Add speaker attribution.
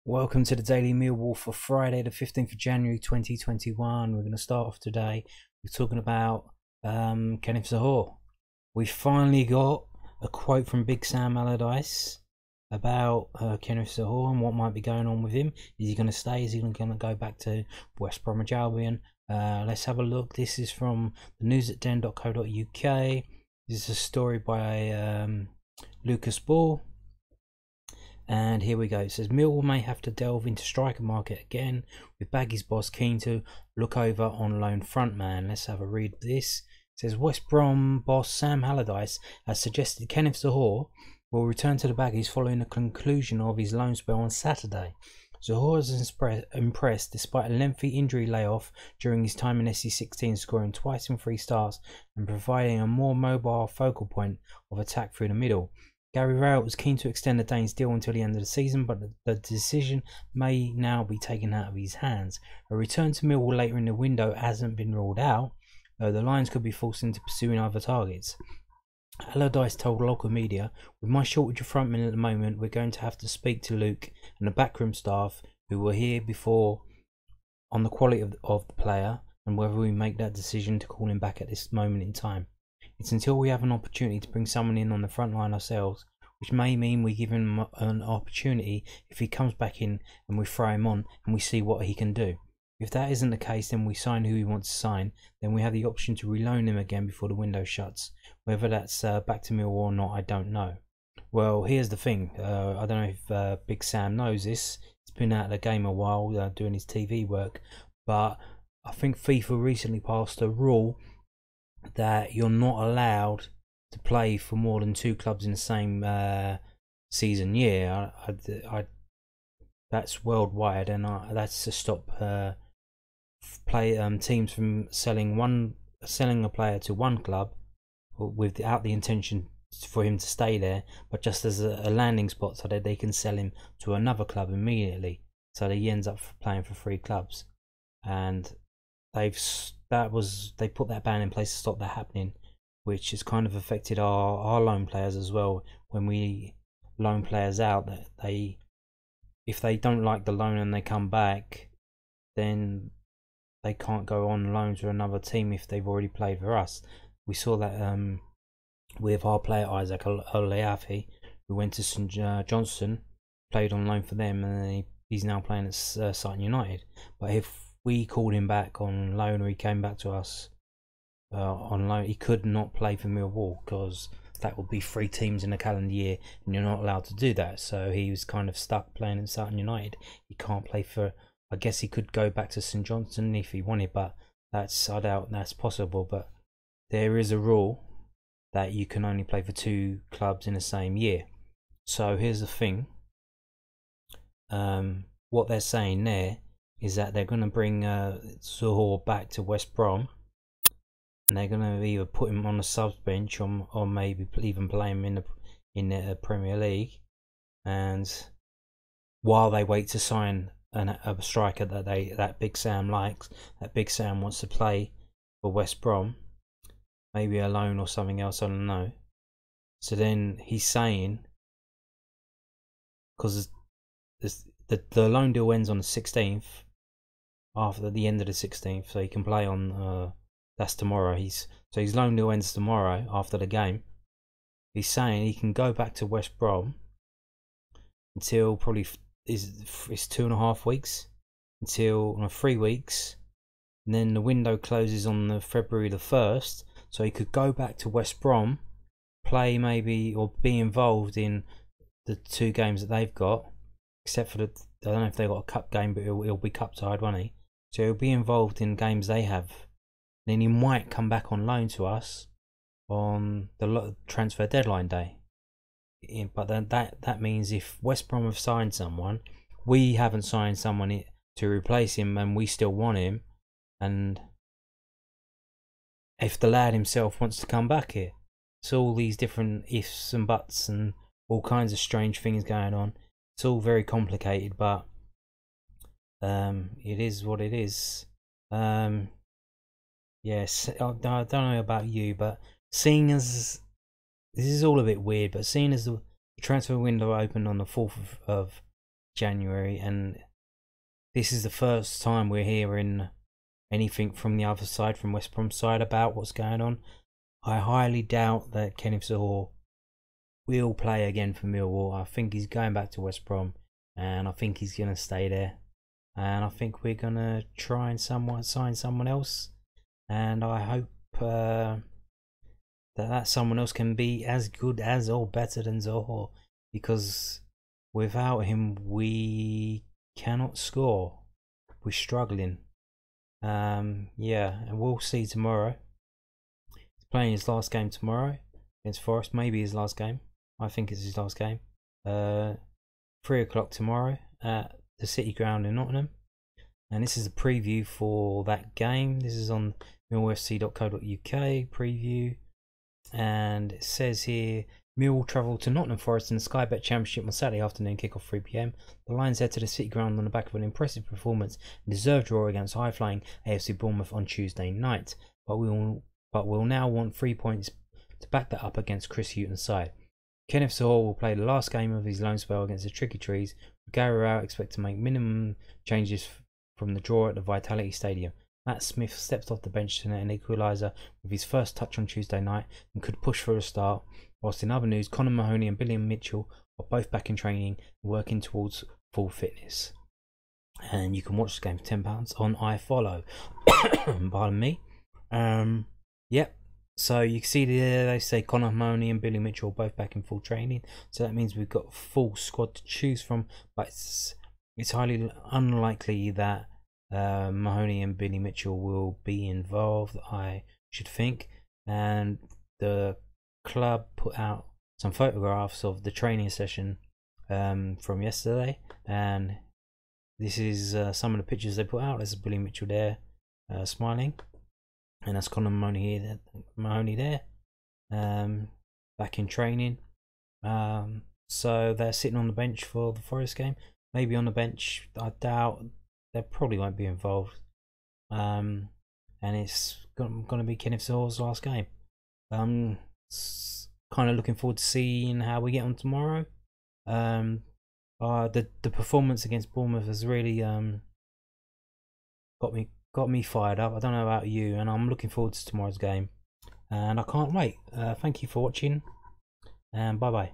Speaker 1: Welcome to the Daily Millwall for Friday the 15th of January 2021. We're going to start off today. We're talking about Kenneth Zahore. We finally got a quote from Big Sam Allardyce about Kenneth Zahore and what might be going on with him. Is he going to stay? Is he going to go back to West Bromwich Albion? Let's have a look. This is from the news@den.co.uk. This is a story by Lucas Ball. And here we go. It says Millwall may have to delve into striker market again, with Baggy's boss keen to look over on loan frontman. Let's have a read of this. It says West Brom boss Sam Allardyce has suggested Kenneth Zahore will return to the Baggies following the conclusion of his loan spell on Saturday. Zahore is impressed despite a lengthy injury layoff during his time in SC16, scoring twice in 3 starts and providing a more mobile focal point of attack through the middle. Gary Rowett was keen to extend the Danes' deal until the end of the season, but the decision may now be taken out of his hands. A return to Millwall later in the window hasn't been ruled out, though the Lions could be forced into pursuing other targets. Allardyce told local media, "With my shortage of frontmen at the moment, we're going to have to speak to Luke and the backroom staff who were here before on the quality of the player and whether we make that decision to call him back at this moment in time. It's until we have an opportunity to bring someone in on the front line ourselves, which may mean we give him an opportunity if he comes back in and we throw him on and we see what he can do. If that isn't the case, then we sign who we want to sign. Then we have the option to reloan him again before the window shuts. Whether that's back to Millwall or not, I don't know." Well, here's the thing. I don't know if Big Sam knows this. He's been out of the game a while doing his TV work. But I think FIFA recently passed a rule that you're not allowed to play for more than 2 clubs in the same season year. That's worldwide, and that's to stop teams from selling a player to one club without the intention for him to stay there, but just as a landing spot so that they can sell him to another club immediately. So that he ends up playing for 3 clubs, and they put that ban in place to stop that happening, which has kind of affected our loan players as well. When we loan players out, that if they don't like the loan and they come back, then they can't go on loan to another team if they've already played for us. We saw that with our player Isaac Oleafi, who went to St Johnstone, played on loan for them, and he's now playing at Sutton United. But if we called him back on loan, or he came back to us on loan, he could not play for Millwall because that would be 3 teams in a calendar year, and you're not allowed to do that. So he was kind of stuck playing in Sutton United. He can't play for. I guess he could go back to St Johnstone if he wanted, but I doubt that's possible. But there is a rule that you can only play for 2 clubs in the same year. So here's the thing. What they're saying there is that they're going to bring Zahore back to West Brom, and they're going to either put him on the subs bench or maybe even play him in the Premier League, and while they wait to sign a striker that Big Sam likes, that Big Sam wants to play for West Brom, maybe a loan or something else, I don't know. So then he's saying, because the loan deal ends on the 16th, after the end of the 16th, so he can play on that's tomorrow. His loan deal ends tomorrow after the game. He's saying he can go back to West Brom until probably it's 2.5 weeks, until 3 weeks, and then the window closes on the February the 1st, so he could go back to West Brom, play maybe, or be involved in the 2 games that they've got, except for I don't know if they've got a cup game, but he'll be cup tied, won't he? So he'll be involved in games they have. Then he might come back on loan to us on the transfer deadline day. But then that means if West Brom have signed someone, we haven't signed someone to replace him, and we still want him. And if the lad himself wants to come back here, it's all these different ifs and buts and all kinds of strange things going on. It's all very complicated, but it is what it is. Yes, I don't know about you, but seeing as this is all a bit weird, but seeing as the transfer window opened on the 4th of January, and this is the first time we're hearing anything from the other side, from West Brom's side, about what's going on. I highly doubt that Kenneth Zahore will play again for Millwall. I think he's going back to West Brom, and I think he's going to stay there. And I think we're going to try and sign someone else. And I hope that someone else can be as good as or better than Zahore, because without him we cannot score. We're struggling. Yeah, and we'll see tomorrow. He's playing his last game tomorrow against Forest, maybe his last game. I think it's his last game. 3 o'clock tomorrow at the City Ground in Nottingham. And this is a preview for that game. This is on millwallfc.co.uk preview. And it says here, Millwall travel to Nottingham Forest in the Sky Bet Championship on Saturday afternoon, kick-off 3 p.m. The Lions head to the City Ground on the back of an impressive performance and deserved draw against high-flying AFC Bournemouth on Tuesday night. But we'll now want 3 points to back that up against Chris Hughton's side. Kenneth Zahore will play the last game of his loan spell against the Tricky Trees. Gary Rowett expect to make minimum changes from the draw at the Vitality Stadium. Matt Smith stepped off the bench to net an equaliser with his first touch on Tuesday night and could push for a start. Whilst in other news, Conor Mahoney and Billy Mitchell are both back in training and working towards full fitness. And you can watch the game for £10 on iFollow. Pardon me. Yep. So you can see there they say Conor Mahoney and Billy Mitchell are both back in full training. So that means we've got a full squad to choose from. But it's highly unlikely that Mahoney and Billy Mitchell will be involved, I should think. And the club put out some photographs of the training session from yesterday, and this is some of the pictures they put out. There's Billy Mitchell there smiling, and that's Conor Mahoney there back in training. So they're sitting on the bench for the Forest game, maybe on the bench. I doubt. They probably won't be involved, and it's going to be Kenneth Zahore's last game. Kind of looking forward to seeing how we get on tomorrow. The performance against Bournemouth has really got me fired up. I don't know about you, and I'm looking forward to tomorrow's game, and I can't wait. Thank you for watching, and bye bye.